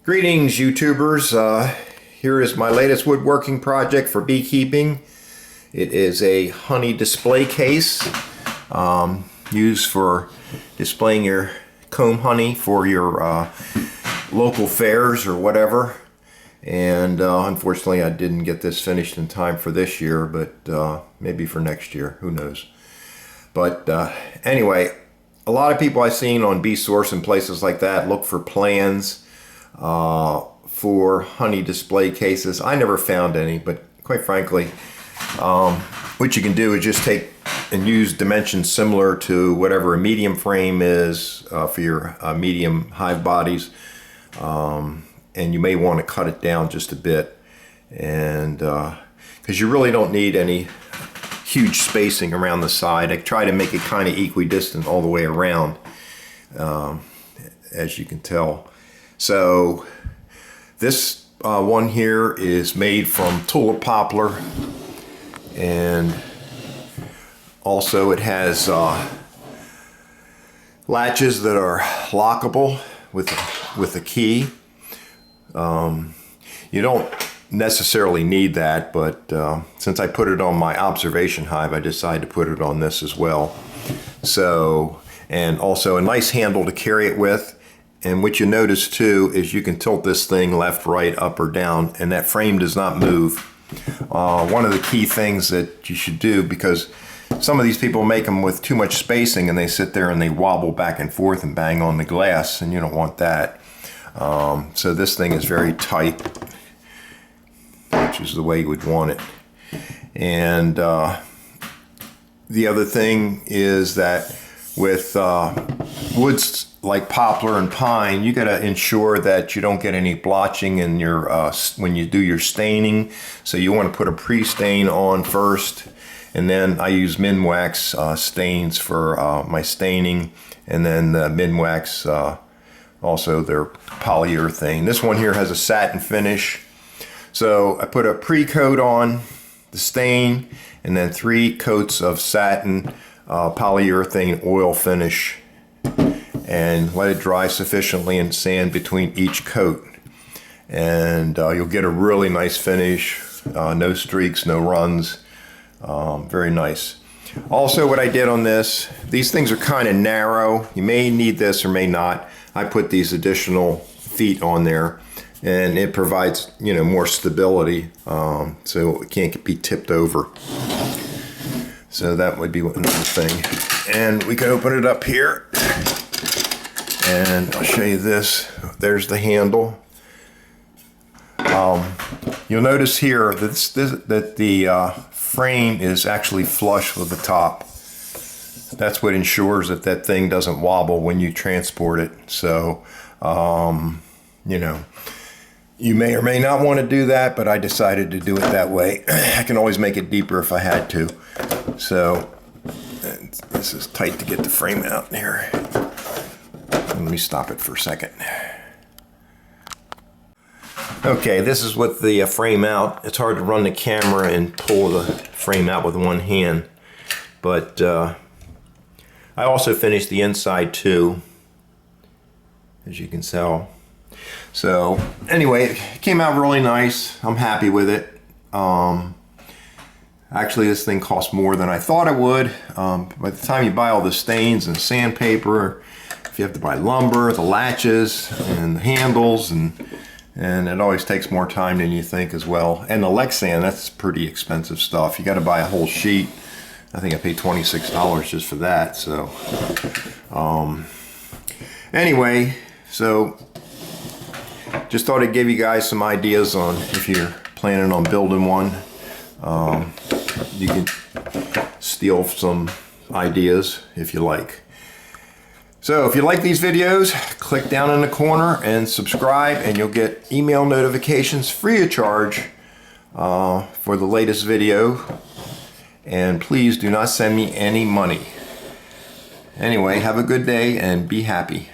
Greetings, YouTubers. Here is my latest woodworking project for beekeeping. It is a honey display case used for displaying your comb honey for your local fairs or whatever. And unfortunately I didn't get this finished in time for this year, but maybe for next year, who knows. But anyway, a lot of people I've seen on BeeSource and places like that look for plans for honey display cases. I never found any, but quite frankly, what you can do is just take and use dimensions similar to whatever a medium frame is for your medium hive bodies, and you may want to cut it down just a bit, and because you really don't need any huge spacing around the side. I try to make it kind of equidistant all the way around, as you can tell. So this one here is made from tulip poplar, and also it has latches that are lockable with a key. You don't necessarily need that, but since I put it on my observation hive, I decided to put it on this as well. So, and also a nice handle to carry it with. And what you notice too is you can tilt this thing left, right, up, or down, and that frame does not move. One of the key things that you should do, because some of these people make them with too much spacing and they sit there and they wobble back and forth and bang on the glass, and you don't want that. So this thing is very tight, which is the way you would want it. And the other thing is that with woods like poplar and pine, you got to ensure that you don't get any blotching in your when you do your staining. So you want to put a pre-stain on first, and then I use Minwax stains for my staining, and then the Minwax also their polyurethane. This one here has a satin finish, so I put a pre-coat on the stain and then 3 coats of satin polyurethane oil finish, and let it dry sufficiently and sand between each coat, and you'll get a really nice finish. No streaks, no runs, very nice. Also, what I did on this, these things are kind of narrow. You may need this or may not. I put these additional feet on there, and it provides, you know, more stability, so it can't be tipped over. So that would be another thing. And we can open it up here, and I'll show you this. There's the handle. You'll notice here that the frame is actually flush with the top. That's what ensures that that thing doesn't wobble when you transport it. So, you know, you may or may not want to do that, but I decided to do it that way. I can always make it deeper if I had to. So this is tight to get the frame out here. Let me stop it for a second. Okay, this is with the frame out. It's hard to run the camera and pull the frame out with one hand, but I also finished the inside too, as you can tell. So anyway, it came out really nice. I'm happy with it. Actually, this thing cost more than I thought it would. By the time you buy all the stains and sandpaper, if you have to buy lumber, the latches, and the handles, and it always takes more time than you think as well. And the Lexan, that's pretty expensive stuff. You got to buy a whole sheet. I think I paid $26 just for that. So anyway, so just thought I'd give you guys some ideas on if you're planning on building one. You can steal some ideas if you like. So if you like these videos, click down in the corner and subscribe, and you'll get email notifications free of charge for the latest video. And please do not send me any money. Anyway, have a good day and be happy.